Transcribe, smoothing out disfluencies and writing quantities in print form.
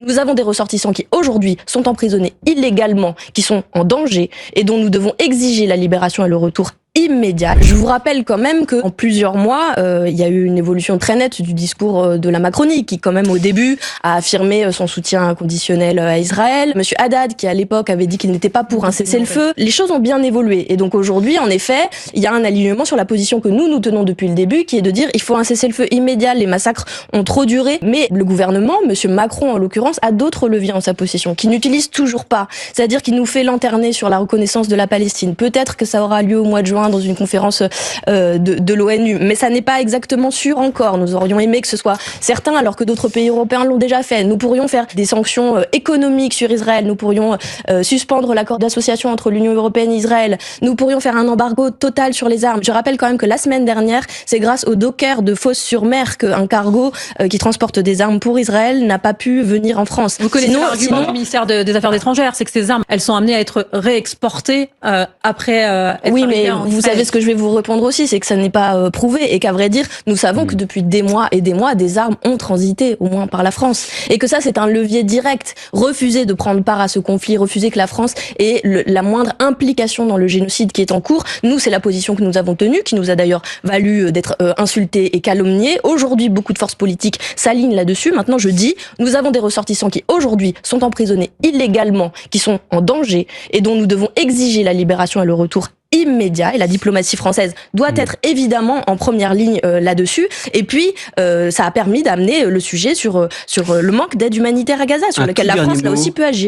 Nous avons des ressortissants qui aujourd'hui sont emprisonnés illégalement, qui sont en danger et dont nous devons exiger la libération et le retour immédiat. Je vous rappelle quand même qu'en plusieurs mois, il y a eu une évolution très nette du discours de la Macronie, qui quand même au début a affirmé son soutien inconditionnel à Israël. Monsieur Haddad, qui à l'époque avait dit qu'il n'était pas pour un cessez-le-feu. Les choses ont bien évolué. Et donc aujourd'hui, en effet, il y a un alignement sur la position que nous tenons depuis le début, qui est de dire il faut un cessez-le-feu immédiat, les massacres ont trop duré. Mais le gouvernement, monsieur Macron en l'occurrence, a d'autres leviers en sa possession, qu'il n'utilise toujours pas. C'est-à-dire qu'il nous fait lanterner sur la reconnaissance de la Palestine. Peut-être que ça aura lieu au mois de juin dans une conférence de l'ONU, mais ça n'est pas exactement sûr encore. Nous aurions aimé que ce soit certain, alors que d'autres pays européens l'ont déjà fait. Nous pourrions faire des sanctions économiques sur Israël, nous pourrions suspendre l'accord d'association entre l'Union européenne et Israël, nous pourrions faire un embargo total sur les armes. Je rappelle quand même que la semaine dernière, c'est grâce au docker de Fos-sur-Mer qu'un cargo qui transporte des armes pour Israël n'a pas pu venir en France. Vous connaissez l'argument du ministère des Affaires étrangères, c'est que ces armes, elles sont amenées à être réexportées après être mais en vous savez ce que je vais vous répondre aussi, c'est que ça n'est pas prouvé et qu'à vrai dire, nous savons que depuis des mois et des mois, des armes ont transité, au moins par la France. Et que ça, c'est un levier direct. Refuser de prendre part à ce conflit, refuser que la France ait la moindre implication dans le génocide qui est en cours. Nous, c'est la position que nous avons tenue, qui nous a d'ailleurs valu d'être insultés et calomniés. Aujourd'hui, beaucoup de forces politiques s'alignent là-dessus. Maintenant, je dis, nous avons des ressortissants qui aujourd'hui sont emprisonnés illégalement, qui sont en danger et dont nous devons exiger la libération et le retour immédiat, et la diplomatie française doit être évidemment en première ligne là-dessus. Et puis ça a permis d'amener le sujet sur le manque d'aide humanitaire à Gaza, sur lequel la France a aussi pu agir.